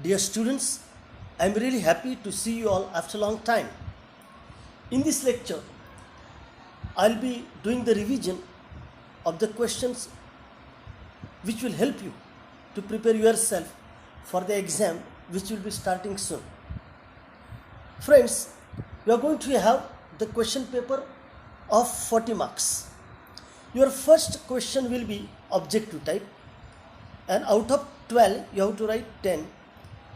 Dear students, I am really happy to see you all after a long time. In this lecture, I'll be doing the revision of the questions which will help you to prepare yourself for the exam which will be starting soon. Friends, we are going to have the question paper of 40 marks. Your first question will be objective type, and out of 12 you have to write 10,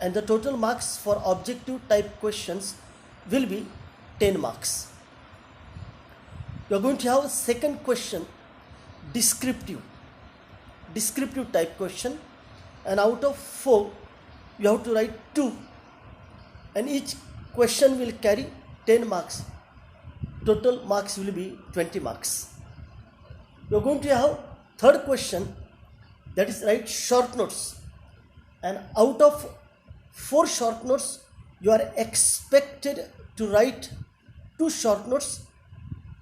and the total marks for objective type questions will be 10 marks. You are going to have a second question, descriptive type question, and out of 4 you have to write 2, and each question will carry 10 marks. Total marks will be 20 marks. You are going to have third question, that is write short notes, and out of 4 short notes you are expected to write 2 short notes.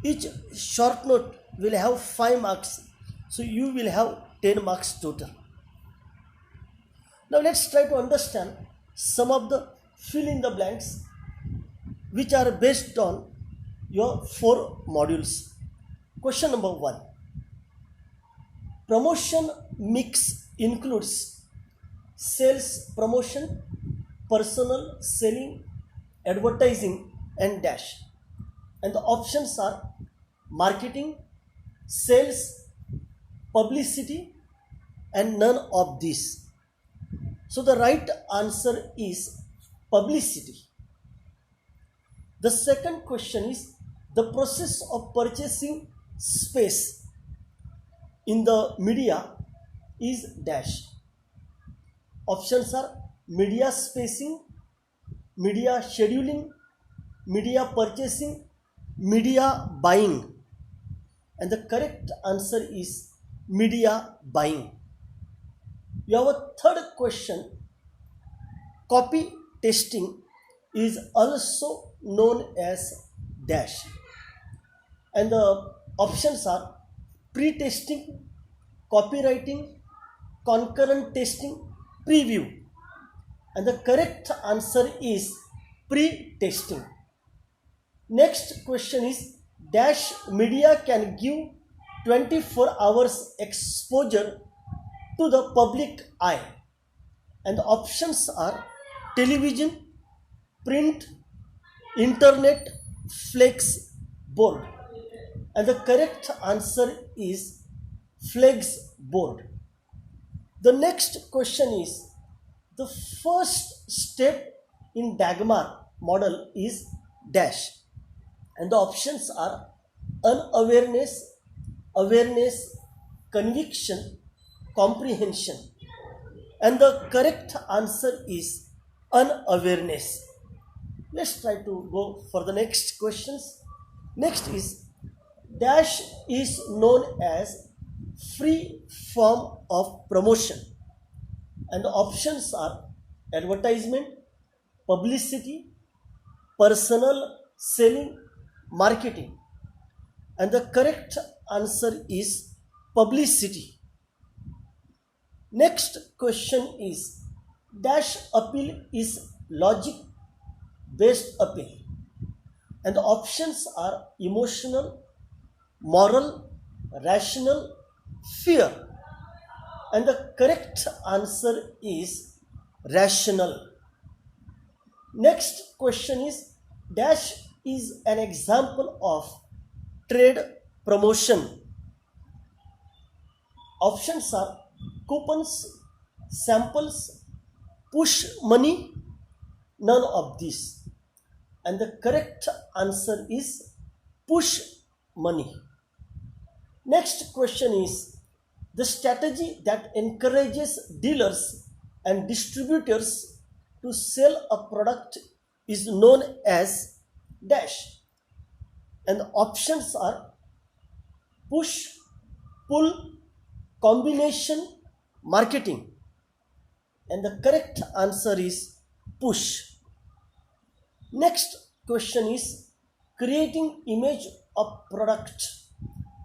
Each short note will have 5 marks, so you will have 10 marks total. Now let's try to understand some of the fill in the blanks which are based on your 4 modules. Question number 1. Promotion mix includes sales promotion, personal selling, advertising, and dash. And the options are marketing, sales, publicity, and none of these. So the right answer is publicity. The second question is the process of purchasing space in the media is dash. Options are media spacing, media scheduling, media purchasing, media buying, and the correct answer is media buying. You have a third question, copy testing is also known as dash, and the options are pre-testing, copywriting, concurrent testing, preview, and the correct answer is pre-testing. Next question is dash media can give 24 hours exposure to the public eye, and the options are television, print, internet, flex board, and the correct answer is flex board. The next question is the first step in Dagmar model is dash, and the options are unawareness, awareness, conviction, comprehension, and the correct answer is unawareness. Let's try to go for the next questions. Next is dash is known as free form of promotion, and the options are advertisement, publicity, personal selling, marketing, and the correct answer is publicity. Next question is dash appeal is logic based appeal, and the options are emotional, moral, rational, fear, and the correct answer is rational. Next question is dash is an example of trade promotion. Options are coupons, samples, push money, none of these, and the correct answer is push money. Next question is the strategy that encourages dealers and distributors to sell a product is known as dash, and the options are push, pull, combination, marketing, and the correct answer is push. Next question is creating image of product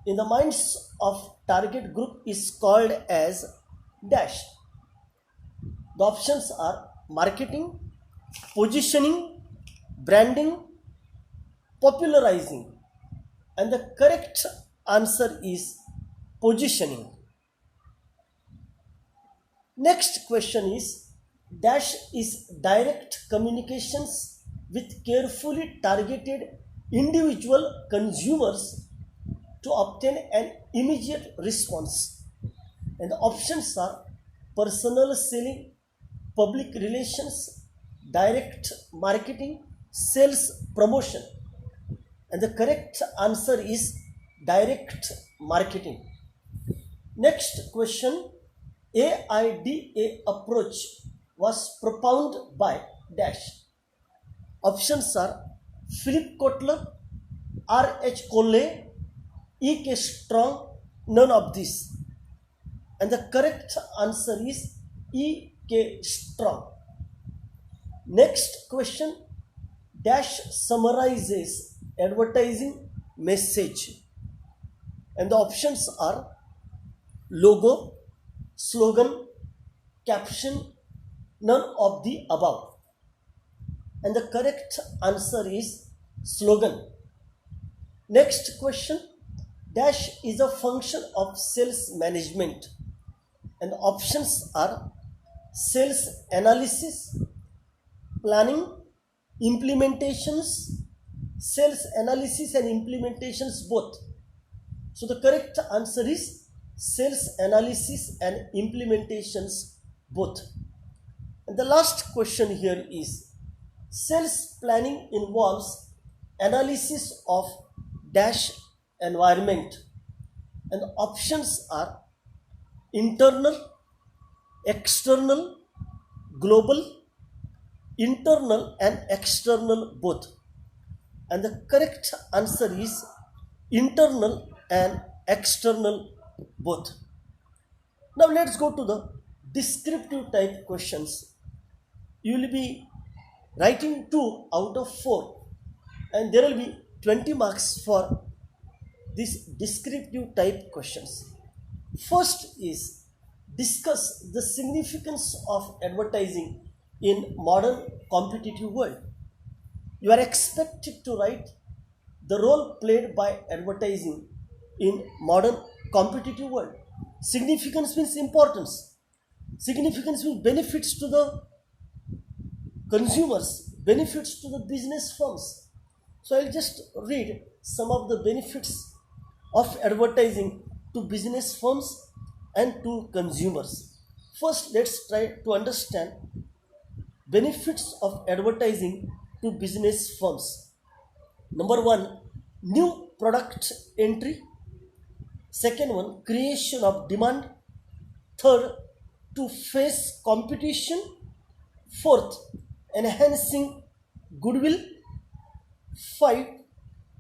in the minds of target group is called as dash. The options are marketing, positioning, branding, popularizing, and the correct answer is positioning. Next question is dash is direct communications with carefully targeted individual consumers to obtain an immediate response. And the options are personal selling, public relations, direct marketing, sales promotion. And the correct answer is direct marketing. Next question, AIDA approach was propounded by dash. Options are Philip Kotler, R.H. Cole, E.K. Strong, none of these. And the correct answer is E.K. Strong. Next question, dash summarizes advertising message. And the options are logo, slogan, caption, none of the above. And the correct answer is slogan. Next question, dash is a function of sales management. And the options are sales analysis, planning, implementations, sales analysis and implementations both. So the correct answer is sales analysis and implementations both. And the last question here is sales planning involves analysis of dash environment. And the options are internal, external, global, internal and external both. And the correct answer is internal and external both. Now let's go to the descriptive type questions. You will be writing 2 out of 4 and there will be 20 marks for these descriptive type questions. First is discuss the significance of advertising in modern competitive world. You are expected to write the role played by advertising in modern competitive world. Significance means importance. Significance means benefits to the consumers, benefits to the business firms. So I'll just read some of the benefits of advertising to business firms and to consumers. First, let's try to understand benefits of advertising to business firms. Number 1, new product entry. Second one, creation of demand. Third, to face competition. Fourth, enhancing goodwill. 5,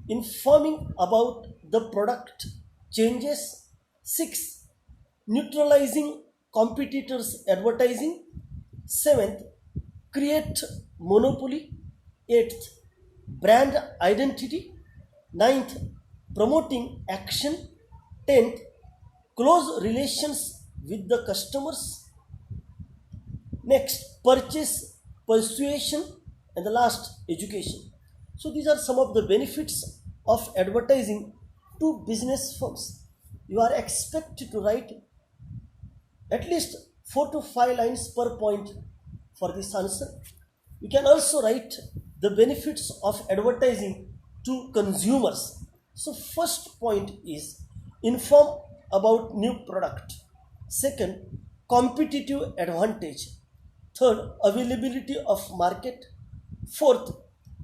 informing about the product changes. 6, neutralizing competitors' advertising. 7th, create monopoly. 8th, brand identity. 9th, promoting action. 10th, close relations with the customers. Next, purchase persuasion. And the last, education. So these are some of the benefits of advertising to business firms. You are expected to write at least 4 to 5 lines per point for this answer. You can also write the benefits of advertising to consumers. So first point is inform about new product. Second, competitive advantage. Third, availability of market. Fourth,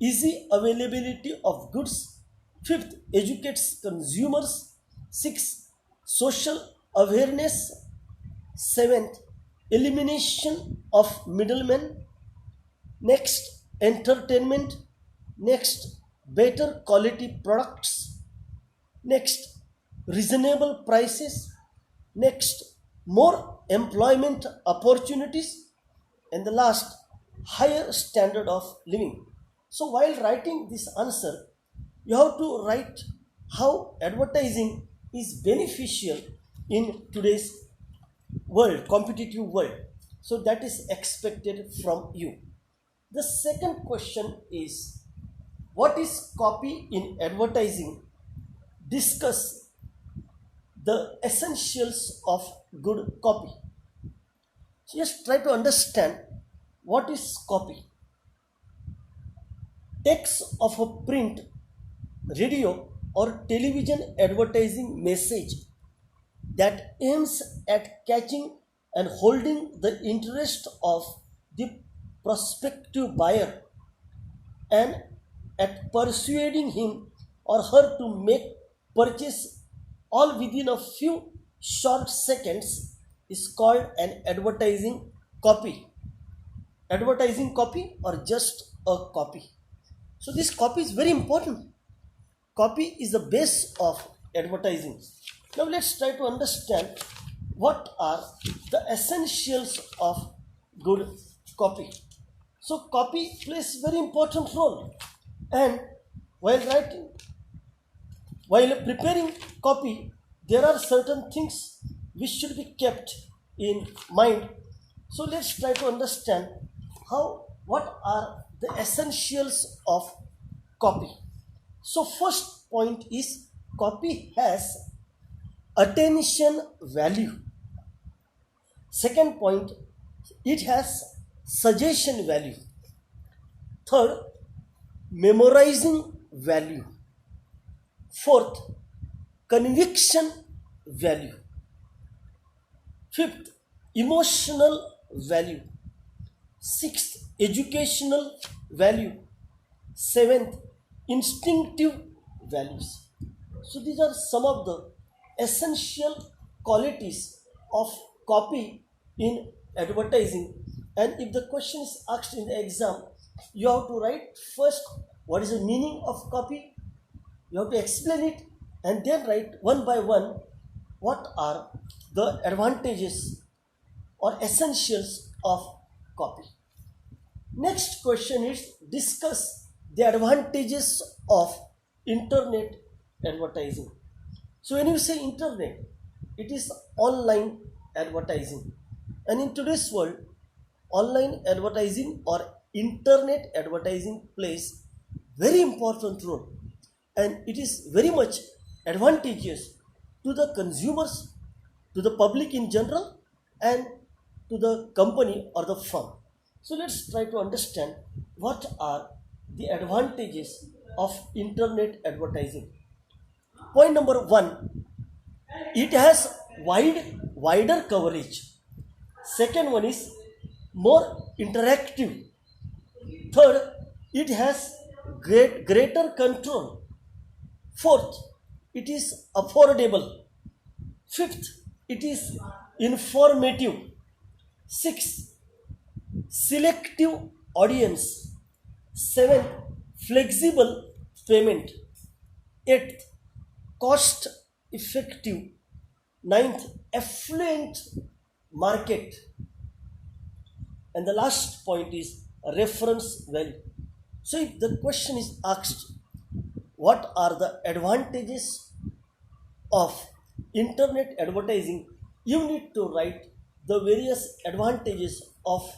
easy availability of goods. Fifth, educates consumers. Sixth, social awareness. Seventh, elimination of middlemen. Next, entertainment. Next, better quality products. Next, reasonable prices. Next, more employment opportunities. And the last, higher standard of living. So while writing this answer, you have to write how advertising is beneficial in today's world, competitive world. So that is expected from you. The second question is, what is copy in advertising? Discuss the essentials of good copy. So just try to understand what is copy. Text of a print, radio, or television advertising message that aims at catching and holding the interest of the prospective buyer and at persuading him or her to make purchase all within a few short seconds is called an advertising copy. Advertising copy or just a copy. So this copy is very important. Copy is the base of advertising. Now let's try to understand what are the essentials of good copy. So copy plays very important role, and while writing, while preparing copy, there are certain things which should be kept in mind. So let's try to understand what are the essentials of copy. So first point is, copy has attention value. Second point, it has suggestion value. Third, memorizing value. Fourth, conviction value. Fifth, emotional value. Sixth, educational value. Seventh, instinctive values. So these are some of the essential qualities of copy in advertising. And if the question is asked in the exam, you have to write first what is the meaning of copy. You have to explain it and then write one by one what are the advantages or essentials of copy. Next question is, discuss the advantages of internet advertising. So when you say internet, it is online advertising. And in today's world, online advertising or internet advertising plays very important role, and it is very much advantageous to the consumers, to the public in general, and to the company or the firm. So let's try to understand what are the advantages of internet advertising. Point number one, it has wider coverage. Second one is more interactive. Third, it has greater control. Fourth, it is affordable. Fifth, it is informative. Sixth, selective audience. Seventh, flexible payment. Eighth, cost effective. Ninth, affluent market. And the last point is reference value. So if the question is asked, what are the advantages of internet advertising, you need to write the various advantages of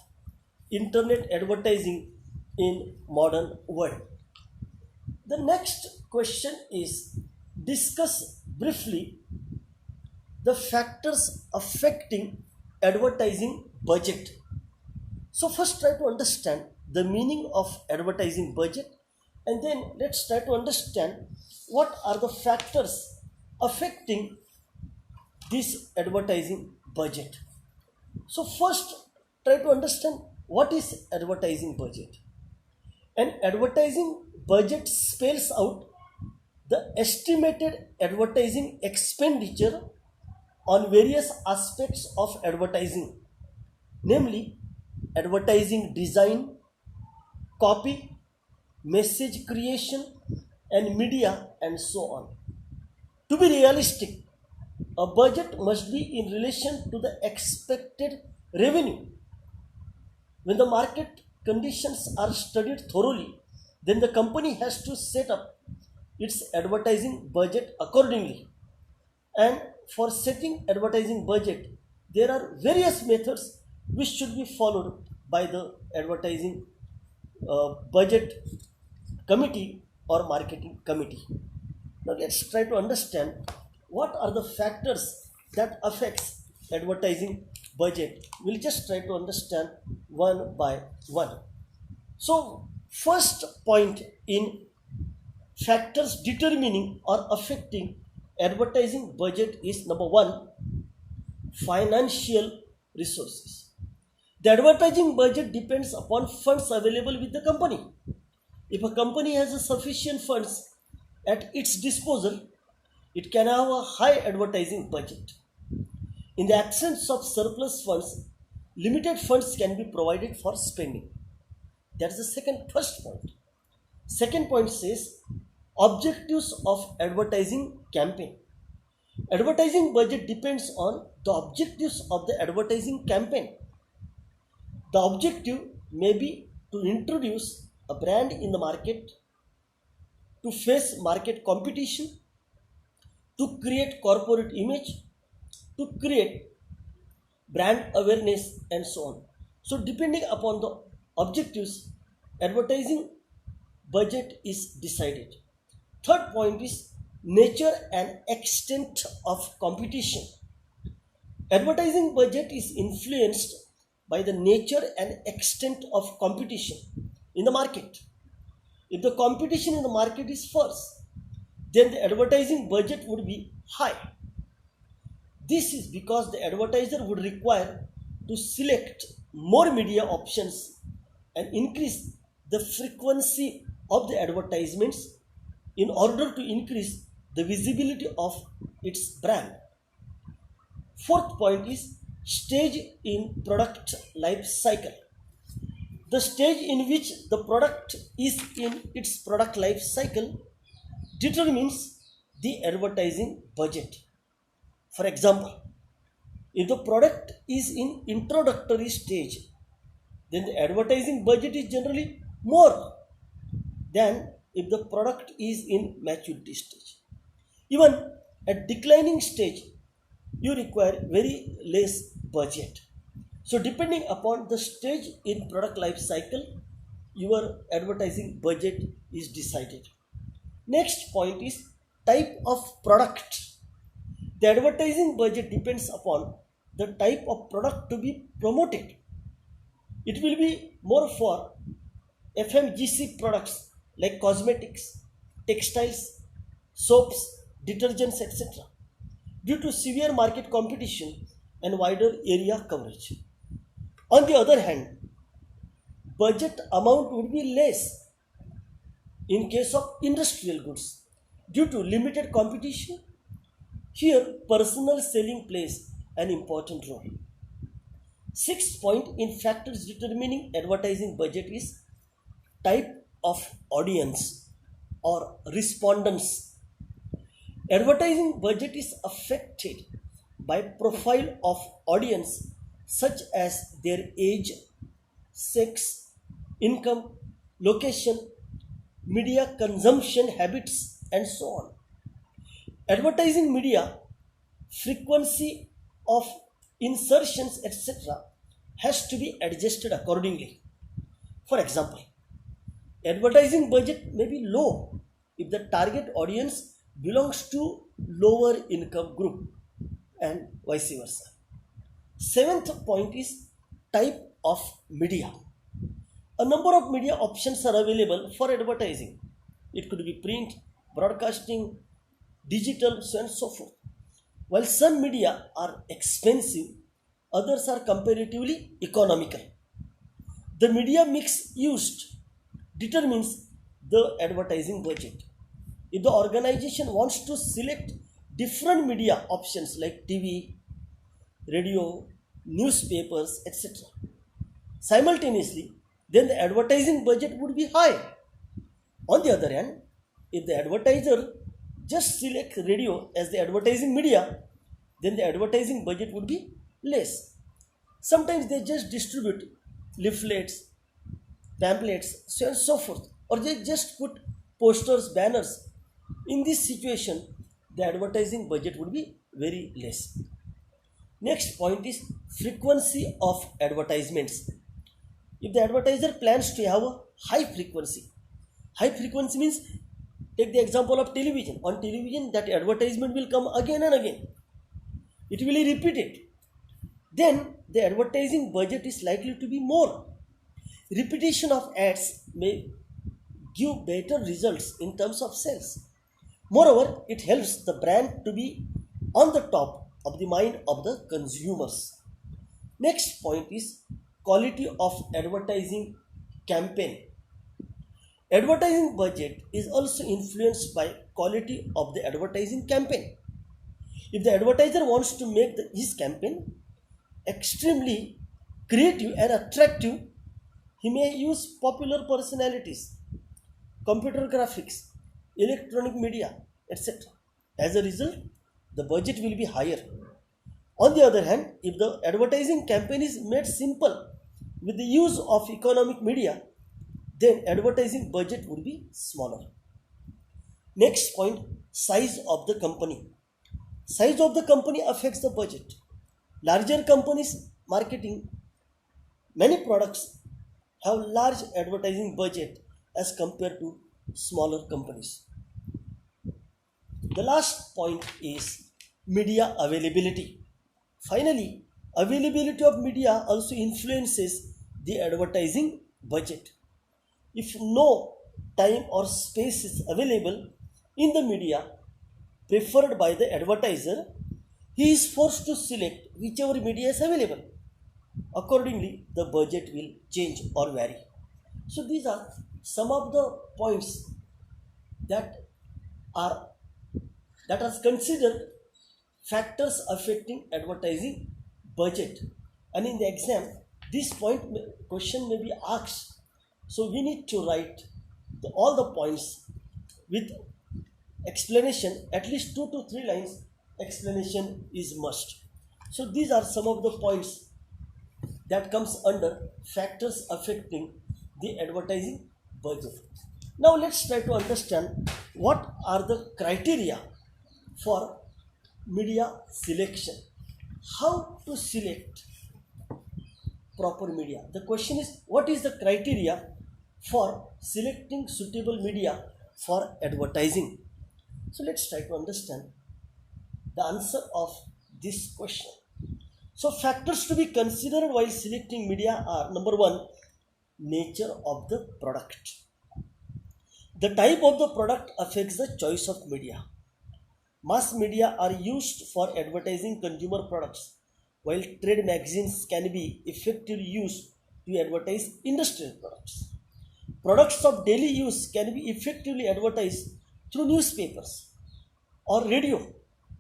internet advertising in modern world. The next question is, discuss briefly the factors affecting advertising budget. So first try to understand the meaning of advertising budget, and then let's try to understand what are the factors affecting this advertising budget. So first try to understand what is advertising budget. An advertising budget spells out the estimated advertising expenditure on various aspects of advertising, namely advertising design, copy, message creation, and media, and so on. To be realistic, a budget must be in relation to the expected revenue. When the market conditions are studied thoroughly, then the company has to set up its advertising budget accordingly. And for setting advertising budget, there are various methods which should be followed by the advertising budget committee or marketing committee. Now let's try to understand what are the factors that affects advertising budget. We'll just try to understand one by one. So first point in factors determining or affecting advertising budget is number one, financial resources. The advertising budget depends upon funds available with the company. If a company has a sufficient funds at its disposal, it can have a high advertising budget. In the absence of surplus funds, limited funds can be provided for spending. That's the first point. Second point says objectives of advertising campaign. Advertising budget depends on the objectives of the advertising campaign. The objective may be to introduce a brand in the market, to face market competition, to create corporate image, to create brand awareness, and so on. So depending upon the objectives, advertising budget is decided. Third point is nature and extent of competition. Advertising budget is influenced by the nature and extent of competition in the market. If the competition in the market is fierce, then the advertising budget would be high. This is because the advertiser would require to select more media options and increase the frequency of the advertisements in order to increase the visibility of its brand. Fourth point is stage in product life cycle. The stage in which the product is in its product life cycle determines the advertising budget. For example, if the product is in introductory stage, then the advertising budget is generally more than if the product is in maturity stage. Even at declining stage, you require very less budget. So depending upon the stage in product life cycle, your advertising budget is decided. Next point is type of product. The advertising budget depends upon the type of product to be promoted. It will be more for FMGC products like cosmetics, textiles, soaps, detergents, etc. due to severe market competition and wider area coverage. On the other hand, budget amount would be less in case of industrial goods due to limited competition. Here, personal selling plays an important role. Sixth point in factors determining advertising budget is type of audience or respondents. Advertising budget is affected by profile of audience such as their age, sex, income, location, media consumption habits, and so on. Advertising media, frequency of insertions, etc., has to be adjusted accordingly. For example, advertising budget may be low if the target audience belongs to lower income group and vice versa. Seventh point is type of media. A number of media options are available for advertising. It could be print, broadcasting, digital, so on and so forth. While some media are expensive, others are comparatively economical. The media mix used determines the advertising budget. If the organization wants to select different media options like TV, radio, newspapers, etc., simultaneously, then the advertising budget would be high. On the other hand, if the advertiser just select radio as the advertising media, then the advertising budget would be less. Sometimes they just distribute leaflets, pamphlets, so on and so forth, or they just put posters, banners. In this situation, the advertising budget would be very less. Next point is frequency of advertisements. If the advertiser plans to have a high frequency means, take the example of television. On television, that advertisement will come again and again. It will be repeated. Then the advertising budget is likely to be more. Repetition of ads may give better results in terms of sales. Moreover, it helps the brand to be on the top of the mind of the consumers. Next point is quality of advertising campaign. Advertising budget is also influenced by quality of the advertising campaign. If the advertiser wants to make his campaign extremely creative and attractive, he may use popular personalities, computer graphics, electronic media, etc. As a result, the budget will be higher. On the other hand, if the advertising campaign is made simple with the use of economic media, then advertising budget would be smaller. Next point, size of the company. Size of the company affects the budget. Larger companies marketing many products have large advertising budget as compared to smaller companies. The last point is media availability. Finally, availability of media also influences the advertising budget. If no time or space is available in the media preferred by the advertiser, he is forced to select whichever media is available. Accordingly, the budget will change or vary. So these are some of the points that are considered factors affecting advertising budget. And in the exam, this question may be asked. So we need to write all the points with explanation, at least 2 to 3 lines explanation is must. So these are some of the points that comes under factors affecting the advertising budget. Now let's try to understand what are the criteria for media selection. How to select proper media? The question is, what is the criteria for selecting suitable media for advertising? So let's try to understand the answer of this question. So factors to be considered while selecting media are: number one, nature of the product. The type of the product affects the choice of media. Mass media are used for advertising consumer products, while trade magazines can be effectively used to advertise industrial products. Products of daily use can be effectively advertised through newspapers or radio.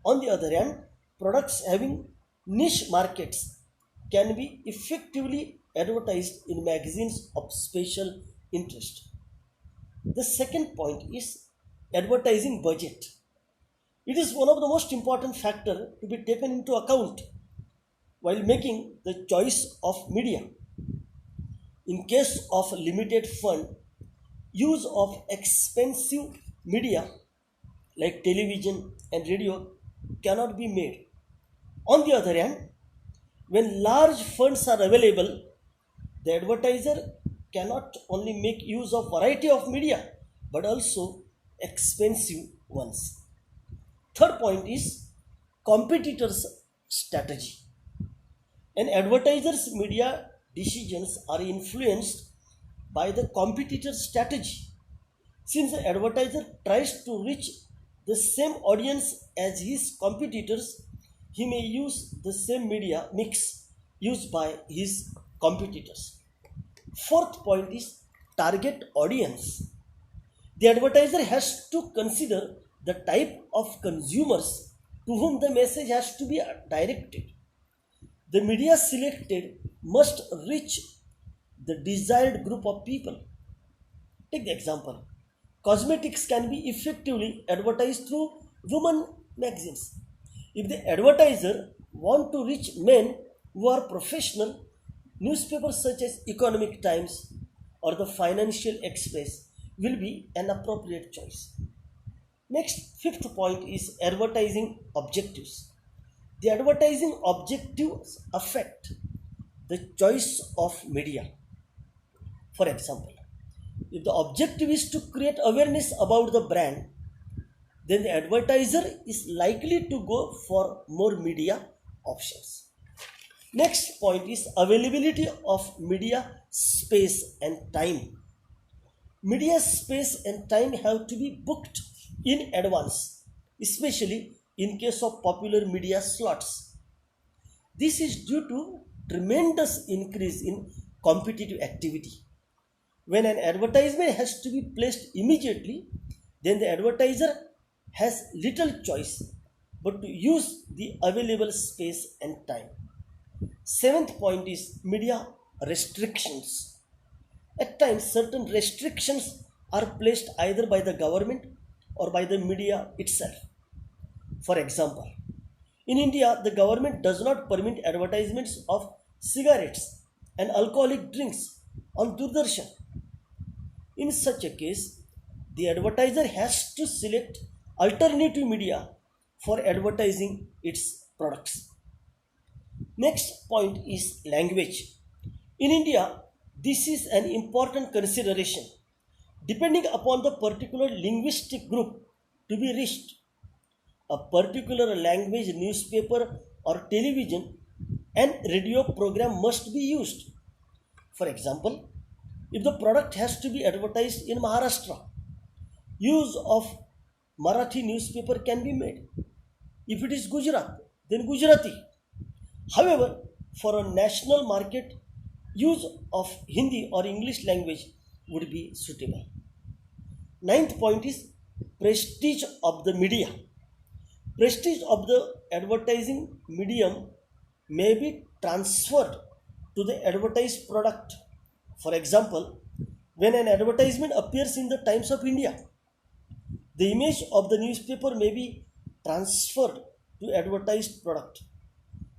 On the other hand, products having niche markets can be effectively advertised in magazines of special interest. The second point is advertising budget. It is one of the most important factors to be taken into account while making the choice of media. In case of limited fund, use of expensive media like television and radio cannot be made. On the other hand, when large funds are available, the advertiser cannot only make use of variety of media but also expensive ones. Third point is competitors' strategy. An advertiser's media decisions are influenced by the competitor's strategy. Since the advertiser tries to reach the same audience as his competitors, he may use the same media mix used by his competitors. Fourth point is target audience. The advertiser has to consider the type of consumers to whom the message has to be directed. The media selected must reach the desired group of people. Take the example. Cosmetics can be effectively advertised through women magazines. If the advertiser wants to reach men who are professional, newspapers such as Economic Times or the Financial Express will be an appropriate choice. Next, fifth point is advertising objectives. The advertising objectives affect the choice of media. For example, if the objective is to create awareness about the brand, then the advertiser is likely to go for more media options. Next point is availability of media space and time. Media space and time have to be booked in advance, especially in case of popular media slots. This is due to tremendous increase in competitive activity. When an advertisement has to be placed immediately, then the advertiser has little choice but to use the available space and time. Seventh point is media restrictions. At times, certain restrictions are placed either by the government or by the media itself. For example, in India, the government does not permit advertisements of cigarettes and alcoholic drinks on Doordarshan. In such a case, the advertiser has to select alternative media for advertising its products. Next point is language. In India, this is an important consideration. Depending upon the particular linguistic group to be reached, a particular language newspaper or television and radio program must be used. For example, if the product has to be advertised in Maharashtra, use of Marathi newspaper can be made. If it is Gujarat, then Gujarati. However, for a national market, use of Hindi or English language would be suitable. Ninth point is prestige of the media. Prestige of the advertising medium may be transferred to the advertised product. For example, when an advertisement appears in the Times of India, the image of the newspaper may be transferred to advertised product.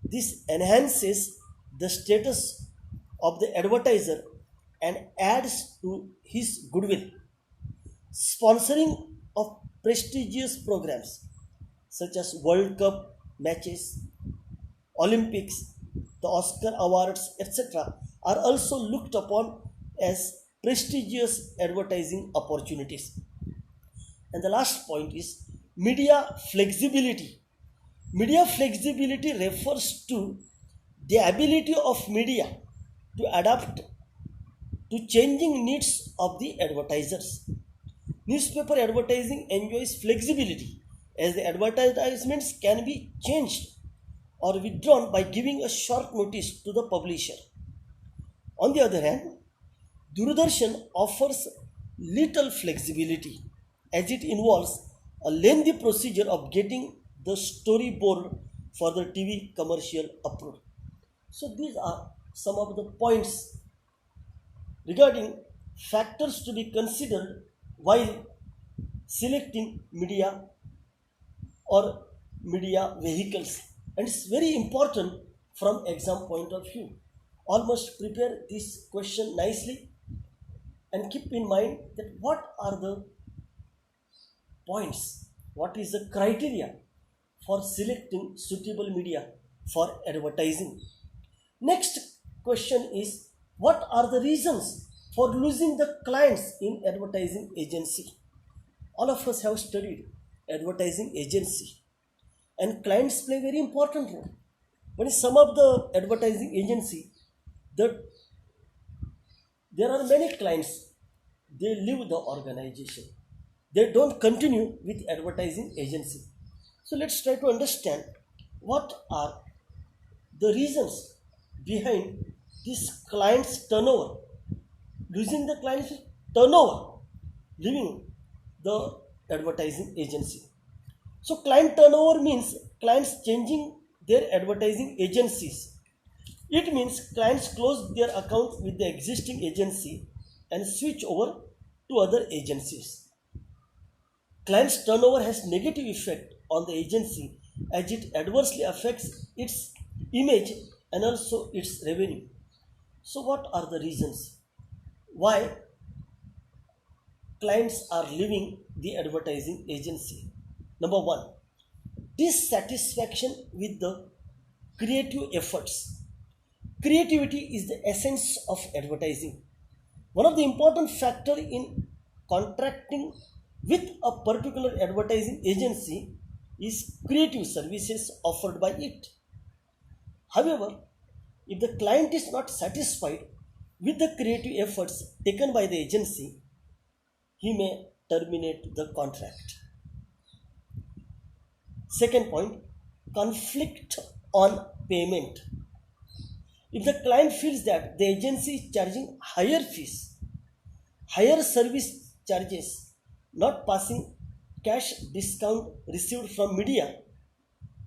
This enhances the status of the advertiser and adds to his goodwill. Sponsoring of prestigious programs such as World Cup matches, Olympics, the Oscar awards, etc., are also looked upon as prestigious advertising opportunities. And the last point is media flexibility. Media flexibility refers to the ability of media to adapt to changing needs of the advertisers. Newspaper advertising enjoys flexibility as the advertisements can be changed or withdrawn by giving a short notice to the publisher. On the other hand, Doordarshan offers little flexibility as it involves a lengthy procedure of getting the storyboard for the TV commercial approved. So these are some of the points regarding factors to be considered while selecting media or media vehicles, and it's very important from exam point of view. All must prepare this question nicely and keep in mind that what are the points, what is the criteria for selecting suitable media for advertising. Next question is, what are the reasons for losing the clients in advertising agency? All of us have studied advertising agency, and clients play very important role. But in some of the advertising agency, there are many clients, they leave the organization. They don't continue with advertising agency. So let's try to understand what are the reasons behind this client's turnover, losing the client's turnover, leaving the advertising agency. So client turnover means clients changing their advertising agencies. It means clients close their accounts with the existing agency and switch over to other agencies. Client's turnover has negative effect on the agency as it adversely affects its image and also its revenue. So what are the reasons why clients are leaving the advertising agency? Number one, dissatisfaction with the creative efforts. Creativity is the essence of advertising. One of the important factors in contracting with a particular advertising agency is creative services offered by it. However, if the client is not satisfied with the creative efforts taken by the agency, he may terminate the contract. Second point, conflict on payment. If the client feels that the agency is charging higher fees, higher service charges, not passing cash discount received from media,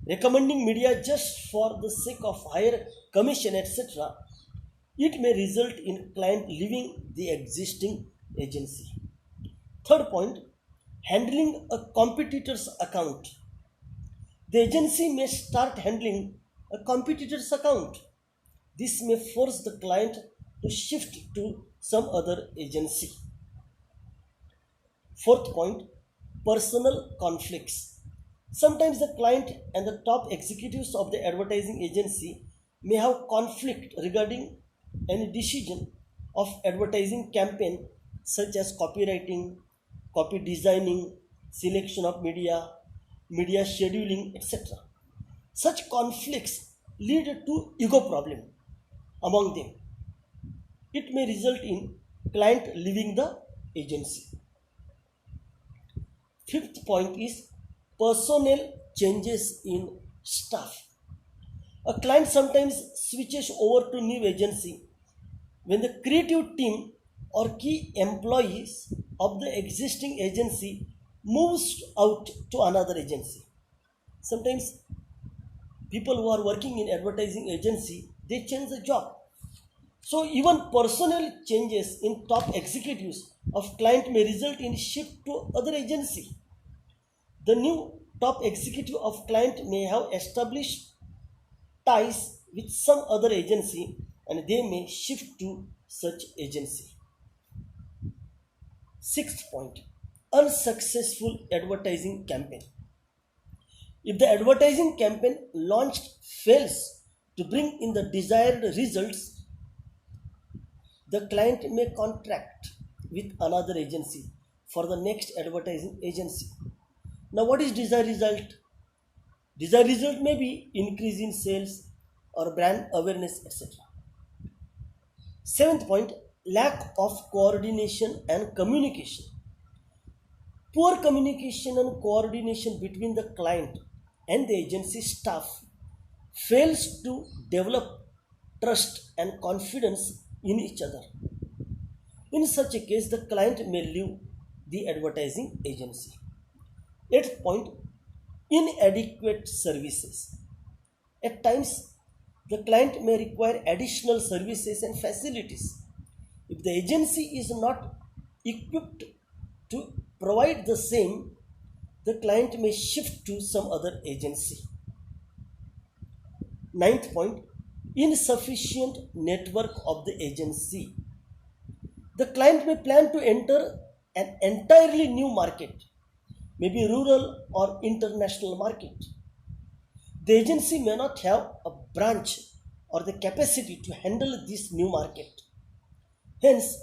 recommending media just for the sake of higher commission, etc., it may result in client leaving the existing agency. Third point, handling a competitor's account. The agency may start handling a competitor's account. This may force the client to shift to some other agency. Fourth point, personal conflicts. Sometimes the client and the top executives of the advertising agency may have conflict regarding any decision of advertising campaign such as copywriting, copy designing, selection of media, media scheduling, etc. Such conflicts lead to ego problem among them. It may result in client leaving the agency. Fifth point is personnel changes in staff. A client sometimes switches over to new agency when the creative team or key employees of the existing agency moves out to another agency. Sometimes people who are working in advertising agency, they change the job. So even personnel changes in top executives of client may result in shift to other agency. The new top executive of client may have established ties with some other agency and they may shift to such agency. Sixth point, unsuccessful advertising campaign. If the advertising campaign launched fails to bring in the desired results, the client may contract with another agency for the next advertising agency. Now, what is desired result? Desired result may be increase in sales or brand awareness, etc. Seventh point, lack of coordination and communication. Poor communication and coordination between the client and the agency staff fails to develop trust and confidence in each other. In such a case, the client may leave the advertising agency. Eighth point, inadequate services. At times, the client may require additional services and facilities. If the agency is not equipped to provide the same, the client may shift to some other agency. Ninth point, insufficient network of the agency. The client may plan to enter an entirely new market, maybe rural or international market. The agency may not have a branch or the capacity to handle this new market. Hence,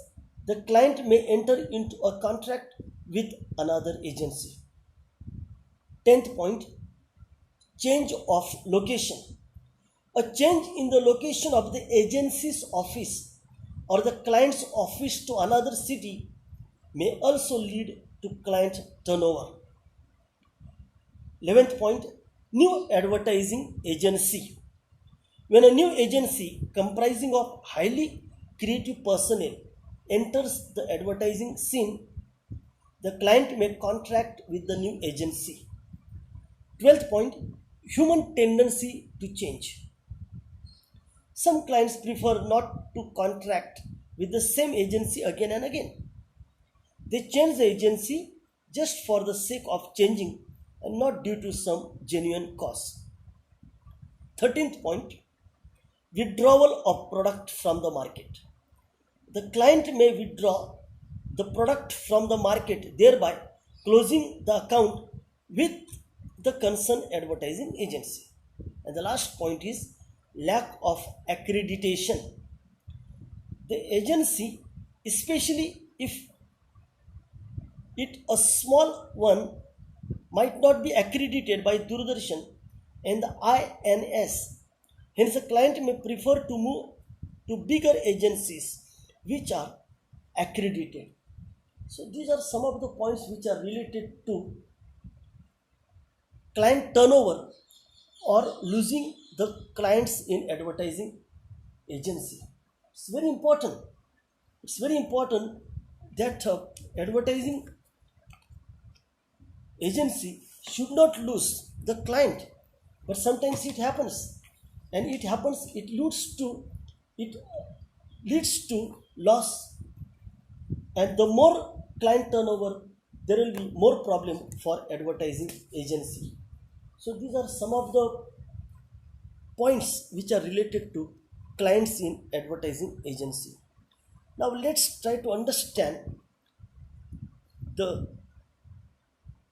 the client may enter into a contract with another agency. 10th point, change of location. A change in the location of the agency's office or the client's office to another city may also lead to client turnover. 11th point, new advertising agency. When a new agency comprising of highly creative personnel enters the advertising scene, the client may contract with the new agency. 12th point, human tendency to change. Some clients prefer not to contract with the same agency again and again. They change the agency just for the sake of changing and not due to some genuine cause. 13th point, withdrawal of product from the market. The client may withdraw the product from the market, thereby closing the account with the concerned advertising agency. And the last point is lack of accreditation. The agency, especially if it a small one, might not be accredited by Doordarshan and the INS. Hence, a client may prefer to move to bigger agencies which are accredited. So, these are some of the points which are related to client turnover or losing the clients in advertising agency. It's very important. It's very important that advertising agency should not lose the client, but sometimes it happens, and it leads to loss, and the more client turnover, there will be more problem for advertising agency. So these are some of the points which are related to clients in advertising agency. Now let's try to understand the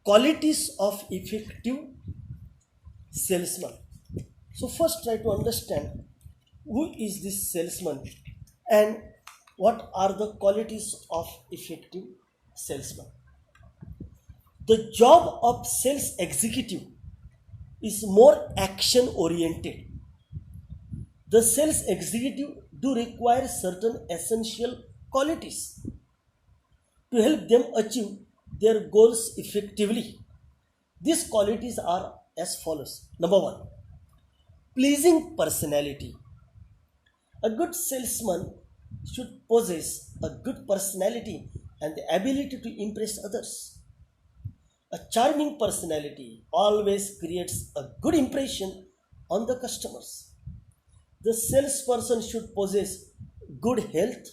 qualities of effective salesman. So first try to understand who is this salesman and what are the qualities of effective salesman. The job of sales executive is more action oriented. The sales executive do require certain essential qualities to help them achieve their goals effectively. These qualities are as follows. Number one, pleasing personality. A good salesman should possess a good personality and the ability to impress others. A charming personality always creates a good impression on the customers. The salesperson should possess good health,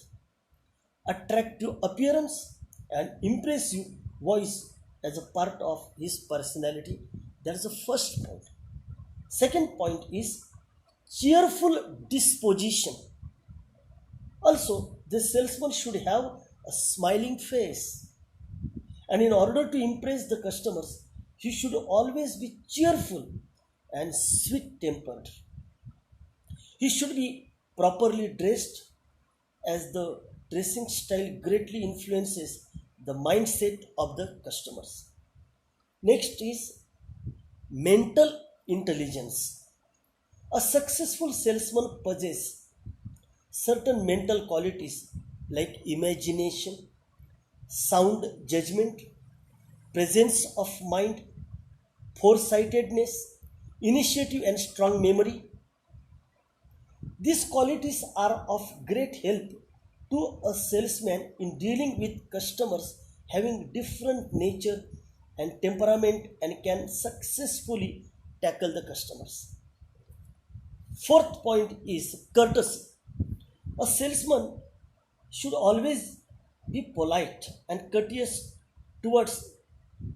attractive appearance, and impressive voice as a part of his personality. That's the first point. Second point is cheerful disposition. Also, the salesman should have a smiling face. And in order to impress the customers, he should always be cheerful and sweet tempered. He should be properly dressed, as the dressing style greatly influences the mindset of the customers. Next is mental intelligence. A successful salesman possesses certain mental qualities like imagination, sound judgment, presence of mind, foresightedness, initiative, and strong memory. These qualities are of great help to a salesman in dealing with customers having different nature and temperament and can successfully tackle the customers. Fourth point is courtesy. A salesman should always be polite and courteous towards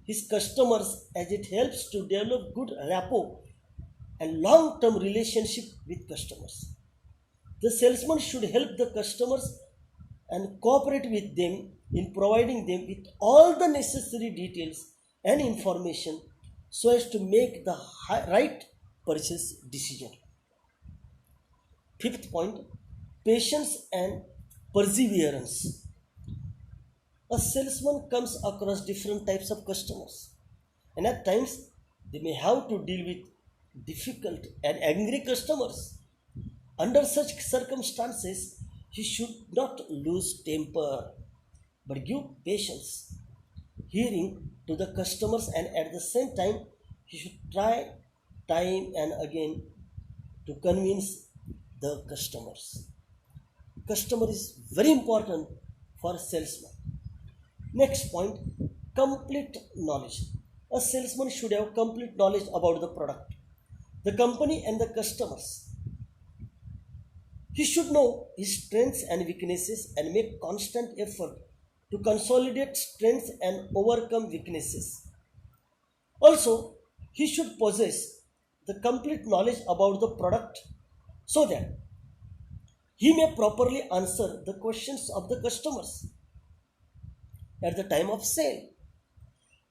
his customers, as it helps to develop good rapport and long-term relationship with customers. The salesman should help the customers and cooperate with them in providing them with all the necessary details and information so as to make the right purchase decision. Fifth point, patience and perseverance. A salesman comes across different types of customers, and at times they may have to deal with difficult and angry customers. Under such circumstances, he should not lose temper but give patience, hearing to the customers, and at the same time, he should try time and again to convince the customers. Customer is very important for a salesman. Next point, complete knowledge. A salesman should have complete knowledge about the product, the company, and the customers. He should know his strengths and weaknesses and make constant effort to consolidate strengths and overcome weaknesses. Also, he should possess the complete knowledge about the product so that he may properly answer the questions of the customers at the time of sale.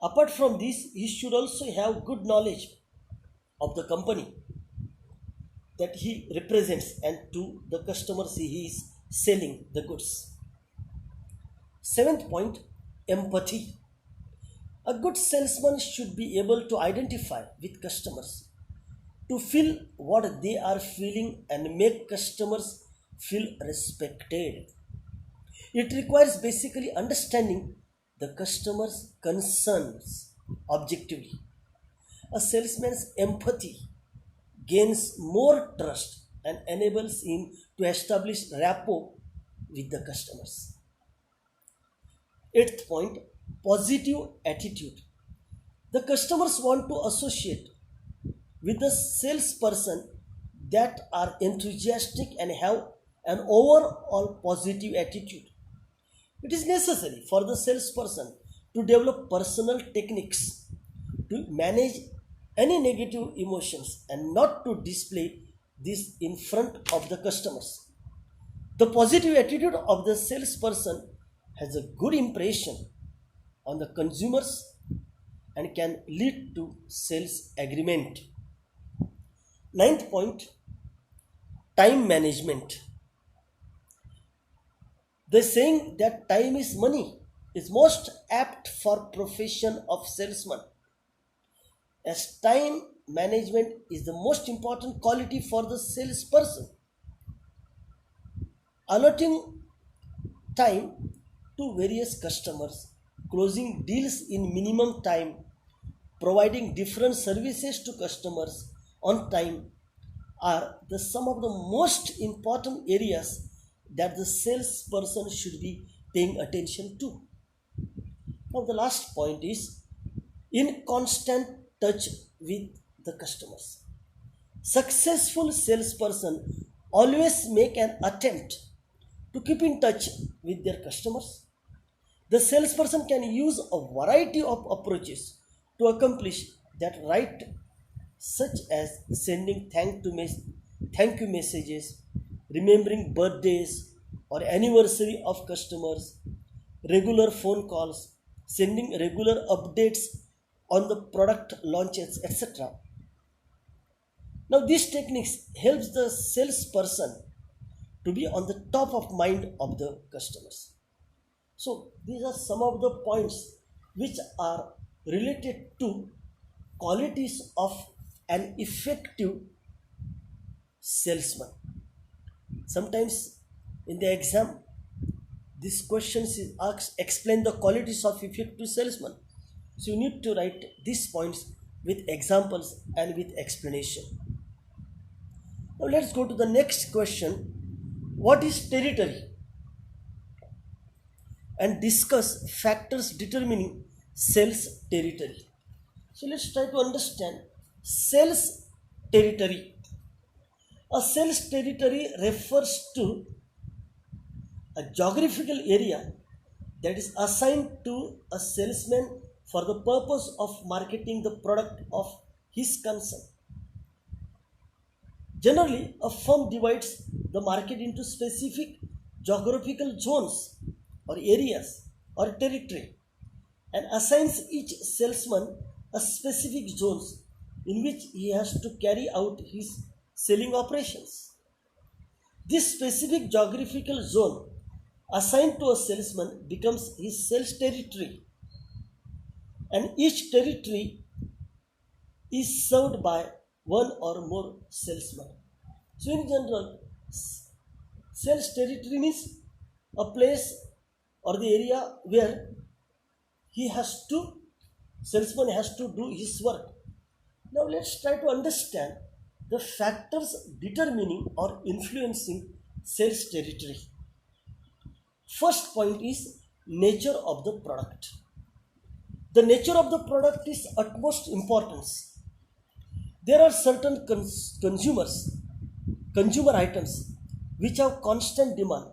Apart from this, he should also have good knowledge of the company that he represents and to the customers he is selling the goods. Seventh point, empathy. A good salesman should be able to identify with customers, to feel what they are feeling and make customers feel respected. It requires basically understanding the customer's concerns objectively. A salesman's empathy gains more trust and enables him to establish rapport with the customers. Eighth point, positive attitude. The customers want to associate with a salesperson that are enthusiastic and have an overall positive attitude. It is necessary for the salesperson to develop personal techniques to manage any negative emotions and not to display this in front of the customers. The positive attitude of the salesperson has a good impression on the consumers and can lead to sales agreement. Ninth point, time management. The saying that time is money is most apt for profession of salesman, as time management is the most important quality for the salesperson. Allotting time to various customers, closing deals in minimum time, providing different services to customers on time are the some of the most important areas that the salesperson should be paying attention to. Now, the last point is in constant touch with the customers. Successful salesperson always make an attempt to keep in touch with their customers. The salesperson can use a variety of approaches to accomplish that right, such as sending thank you messages, remembering birthdays or anniversary of customers, regular phone calls, sending regular updates on the product launches, etc. Now, these techniques helps the salesperson to be on the top of mind of the customers. So, these are some of the points which are related to qualities of an effective salesman. Sometimes in the exam, this question is asked, explain the qualities of effective salesman. So you need to write these points with examples and with explanation. Now let's go to the next question. What is territory? And discuss factors determining sales territory. So let's try to understand sales territory. A sales territory refers to a geographical area that is assigned to a salesman for the purpose of marketing the product of his concern. Generally, a firm divides the market into specific geographical zones or areas or territory and assigns each salesman a specific zones in which he has to carry out his selling operations. This specific geographical zone assigned to a salesman becomes his sales territory, and each territory is served by one or more salesmen. So, in general, sales territory means a place or the area where salesman has to do his work. Now, let's try to understand the factors determining or influencing sales territory. First point is nature of the product. The nature of the product is utmost importance. There are certain consumer items which have constant demand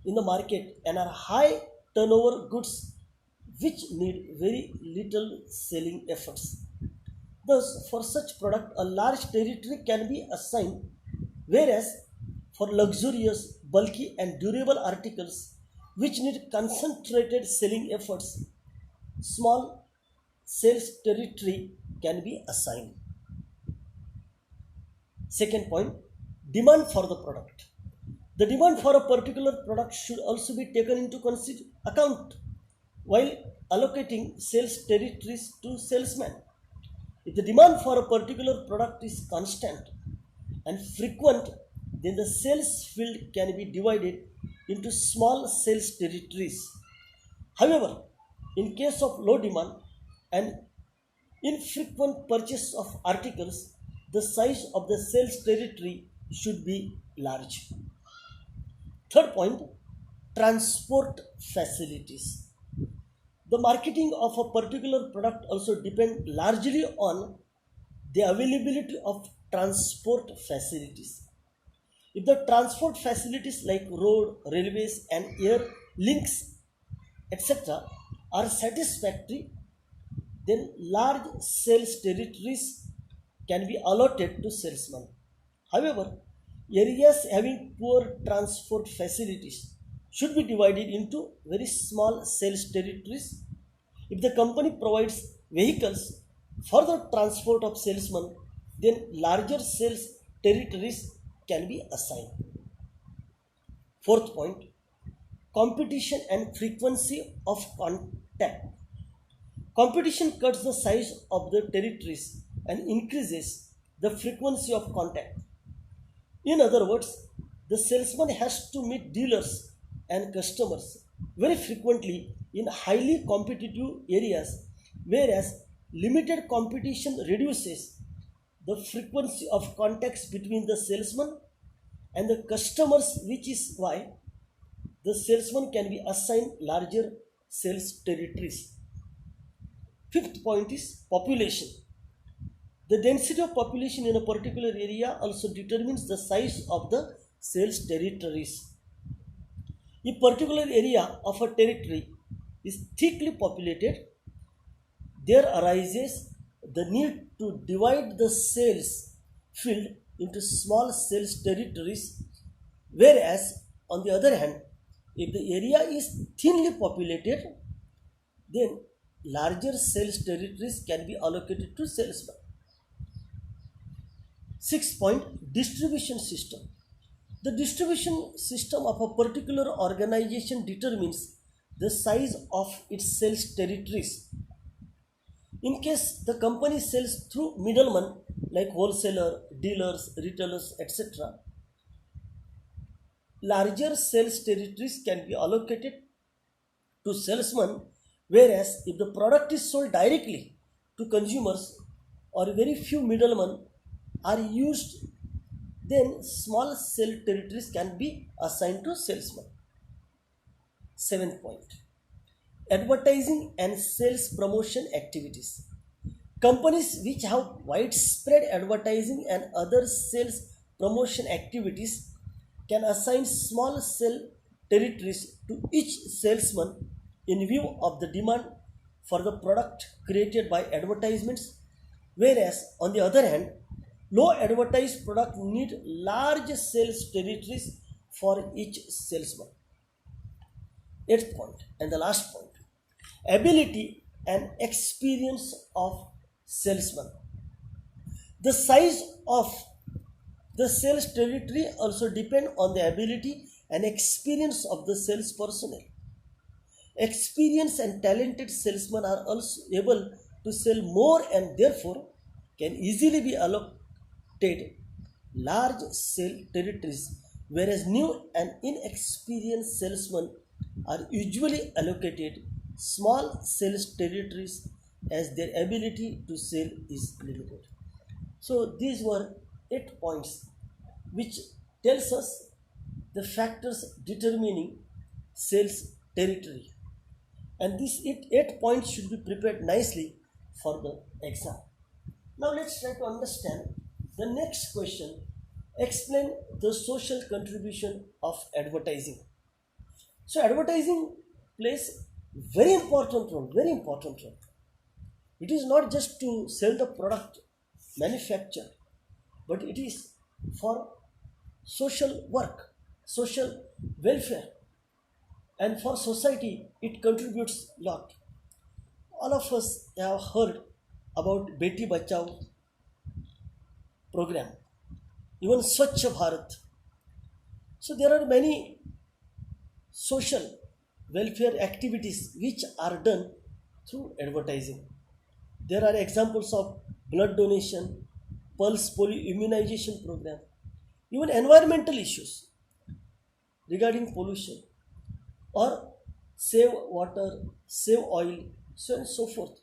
in the market and are high turnover goods which need very little selling efforts. Thus, for such product, a large territory can be assigned, whereas for luxurious, bulky and durable articles which need concentrated selling efforts, small sales territory can be assigned. Second point, demand for the product. The demand for a particular product should also be taken into account while allocating sales territories to salesmen. If the demand for a particular product is constant and frequent, then the sales field can be divided into small sales territories. However, in case of low demand and infrequent purchase of articles, the size of the sales territory should be large. Third point, transport facilities. The marketing of a particular product also depends largely on the availability of transport facilities. If the transport facilities like road, railways, and air links, etc., are satisfactory, then large sales territories can be allotted to salesmen. However, areas having poor transport facilities should be divided into very small sales territories. If the company provides vehicles for the transport of salesmen, then larger sales territories can be assigned. Fourth point, competition and frequency of contact. Competition cuts the size of the territories and increases the frequency of contact. In other words, the salesman has to meet dealers and customers very frequently in highly competitive areas, whereas limited competition reduces the frequency of contacts between the salesman and the customers, which is why the salesman can be assigned larger sales territories. Fifth point is population. The density of population in a particular area also determines the size of the sales territories. If particular area of a territory is thickly populated, there arises the need to divide the sales field into small sales territories, whereas on the other hand, if the area is thinly populated, then larger sales territories can be allocated to salesmen. Sixth point, distribution system. The distribution system of a particular organization determines the size of its sales territories. In case the company sells through middlemen like wholesaler, dealers, retailers, etc., larger sales territories can be allocated to salesmen, whereas if the product is sold directly to consumers or very few middlemen are used, then small sale territories can be assigned to salesmen. Seventh point, advertising and sales promotion activities. Companies which have widespread advertising and other sales promotion activities can assign small sale territories to each salesman in view of the demand for the product created by advertisements, whereas on the other hand, low advertised product need large sales territories for each salesman. Eighth point and the last point, ability and experience of salesman. The size of the sales territory also depend on the ability and experience of the sales personnel. Experienced and talented salesmen are also able to sell more and therefore can easily be allocated large sale territories, whereas new and inexperienced salesmen are usually allocated small sales territories as their ability to sell is limited. So these were 8 points which tells us the factors determining sales territory, and these 8 points should be prepared nicely for the exam. Now let's try to understand the next question. Explain the social contribution of advertising. So advertising plays very important role. It is not just to sell the product manufactured, but it is for social work, social welfare, and for society it contributes a lot. All of us have heard about Beti Bachao program. even Swachh Bharat. So there are many social welfare activities which are done through advertising. There are examples of blood donation, pulse polio immunization program, even environmental issues regarding pollution or save water, save oil, so on and so forth.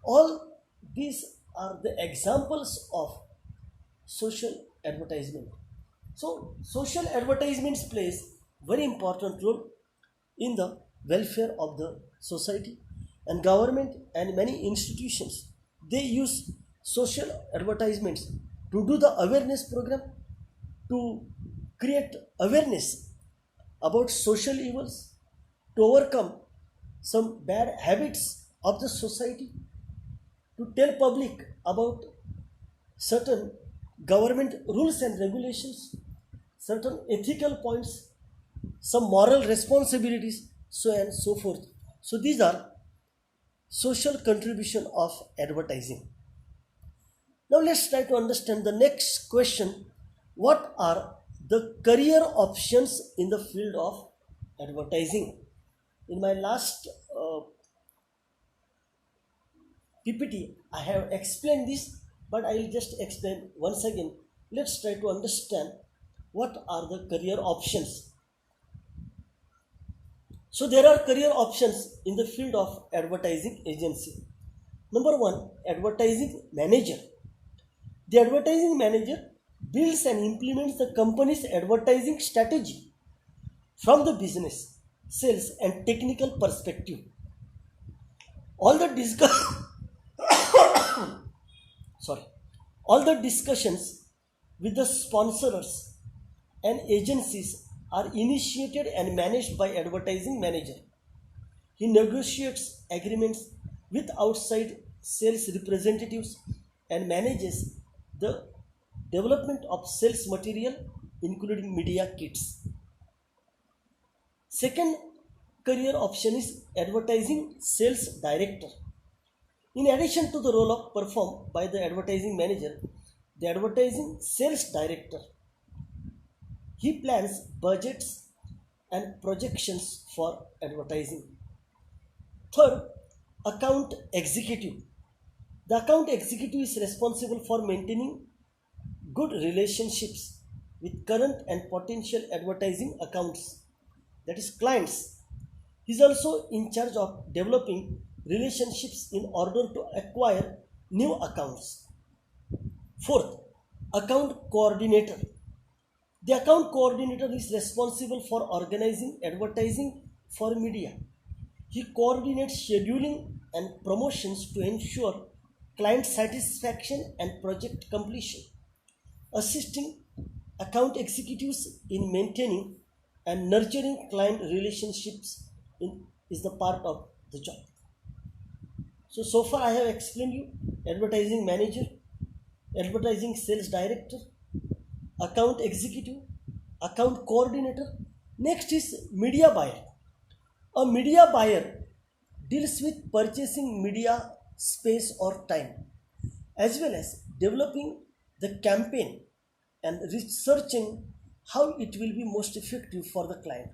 All these are the examples of social advertisement. So social advertisements plays very important role in the welfare of the society, and government and many institutions, they use social advertisements to do the awareness program, to create awareness about social evils, to overcome some bad habits of the society, to tell public about certain government rules and regulations, certain ethical points, some moral responsibilities, so on and so forth. So these are social contribution of advertising. Now let's try to understand the next question. What are the career options in the field of advertising? In my last PPT, I have explained this, but I will just explain once again. Let's try to understand what are the career options. So there are career options in the field of advertising agency. Number one, advertising manager. The advertising manager builds and implements the company's advertising strategy from the business, sales, and technical perspective. All the sorry, all the discussions with the sponsors and agencies are initiated and managed by advertising manager. He negotiates agreements with outside sales representatives and manages the development of sales material, including media kits. Second career option is advertising sales director. In addition to the role of performed by the advertising manager, the advertising sales director, he plans budgets and projections for advertising. Third, account executive. The account executive is responsible for maintaining good relationships with current and potential advertising accounts, that is clients. He is also in charge of developing relationships in order to acquire new accounts. Fourth, account coordinator. The account coordinator is responsible for organizing advertising for media. He coordinates scheduling and promotions to ensure client satisfaction and project completion. Assisting account executives in maintaining and nurturing client relationships is the part of the job. So far I have explained you advertising manager, advertising sales director, account executive, account coordinator. Next is media buyer. A media buyer deals with purchasing media space or time, as well as developing the campaign and researching how it will be most effective for the client.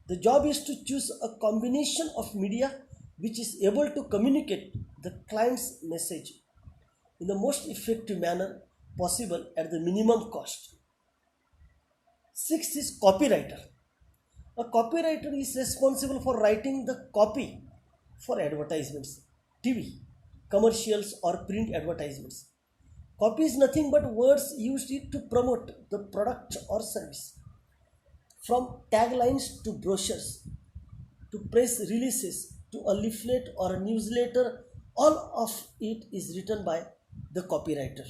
The job is to choose a combination of media which is able to communicate the client's message in the most effective manner possible at the minimum cost. Sixth is copywriter. A copywriter is responsible for writing the copy for advertisements, TV, commercials, or print advertisements. Copy is nothing but words used to promote the product or service. From taglines to brochures, to press releases, to a leaflet or a newsletter, all of it is written by the copywriter.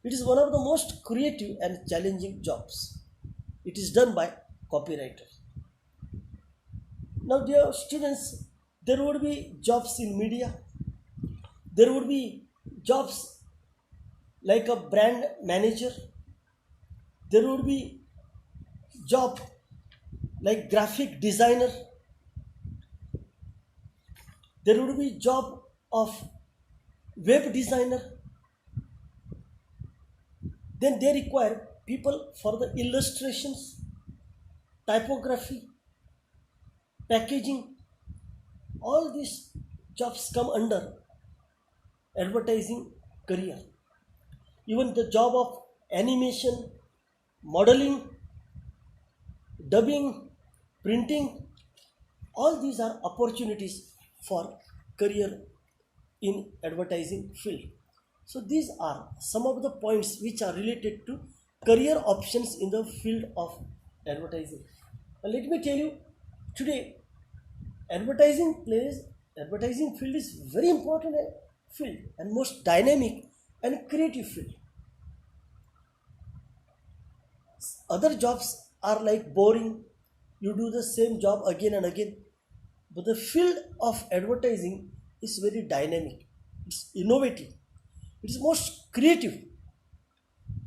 It is one of the most creative and challenging jobs. It is done by copywriter. Now, dear students, there would be jobs in media. There would be jobs like a brand manager. There would be job like graphic designer. There would be job of web designer. Then they require people for the illustrations, typography, packaging. All these jobs come under advertising career. Even the job of animation, modeling, dubbing, printing, all these are opportunities for career in advertising field. So these are some of the points which are related to career options in the field of advertising. Now let me tell you, today advertising field is very important field and most dynamic and creative field. Other jobs are like boring, you do the same job again and again, but the field of advertising is very dynamic, it's innovative, it is most creative.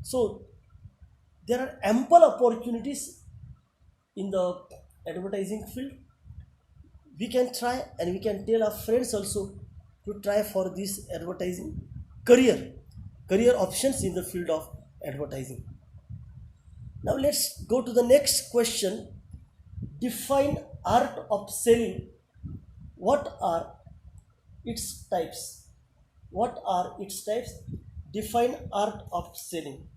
So there are ample opportunities in the advertising field. We can try and we can tell our friends also to try for this advertising career options in the field of advertising. Now let's go to the next question. Define art of selling. What are its types? What are its types? Define art of selling.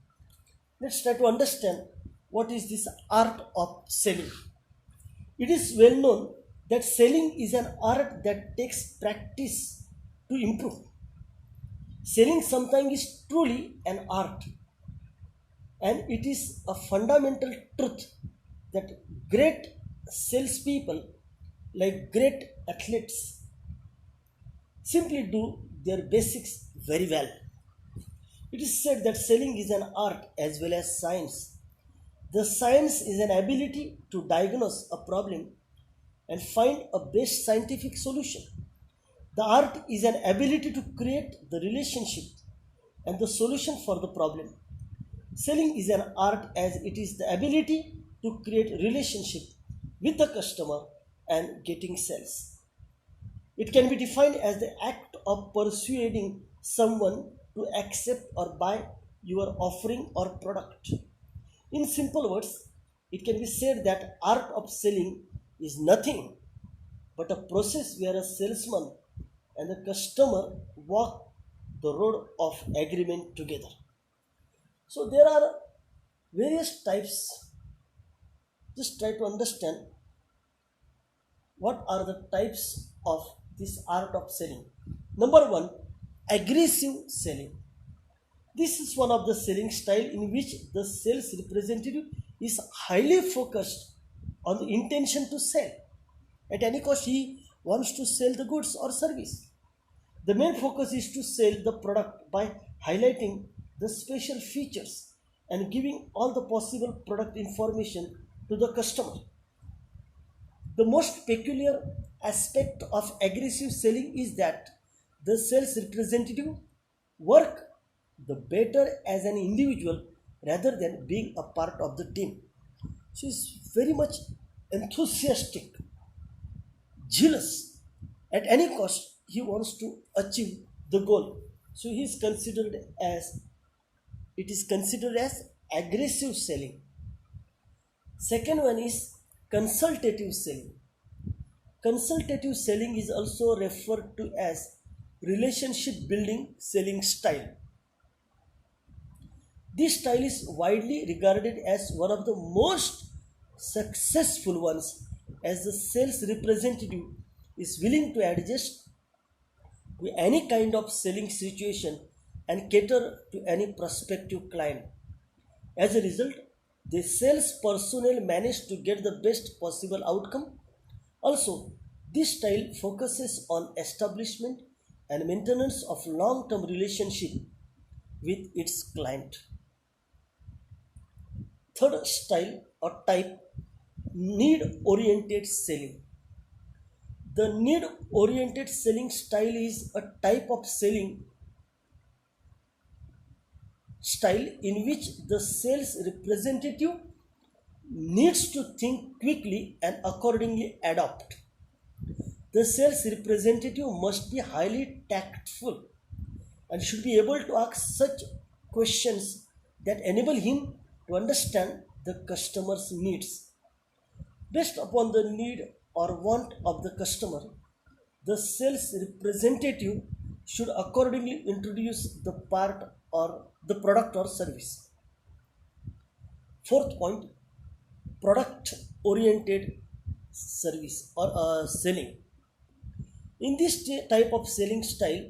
Let's try to understand what is this art of selling. It is well known that selling is an art that takes practice to improve. Selling sometimes is truly an art, and it is a fundamental truth that great salespeople, like great athletes, simply do their basics very well. It is said that selling is an art as well as science. The science is an ability to diagnose a problem and find a best scientific solution. The art is an ability to create the relationship and the solution for the problem. Selling is an art as it is the ability to create relationship with the customer and getting sales. It can be defined as the act of persuading someone to accept or buy your offering or product. In simple words, it can be said that art of selling is nothing but a process where a salesman and the customer walk the road of agreement together. So there are various types. Just try to understand what are the types of this art of selling. Number one, aggressive selling. This is one of the selling style in which the sales representative is highly focused on the intention to sell. At any cost, he wants to sell the goods or service. The main focus is to sell the product by highlighting the special features and giving all the possible product information to the customer. The most peculiar aspect of aggressive selling is that the sales representative work the better as an individual rather than being a part of the team. So he's very much enthusiastic, jealous. At any cost, he wants to achieve the goal. So he is considered as it is considered as aggressive selling. Second one is consultative selling. Consultative selling is also referred to as relationship building selling style. This style is widely regarded as one of the most successful ones as the sales representative is willing to adjust to any kind of selling situation and cater to any prospective client. As a result, the sales personnel manage to get the best possible outcome. Also, this style focuses on establishment and maintenance of long-term relationship with its client. Third style or type, need-oriented selling. The need-oriented selling style is a type of selling style in which the sales representative needs to think quickly and accordingly adapt. The sales representative must be highly tactful and should be able to ask such questions that enable him to understand the customer's needs. Based upon the need or want of the customer, the sales representative should accordingly introduce the part or the product or service. Fourth point, product oriented service or selling. In this type of selling style,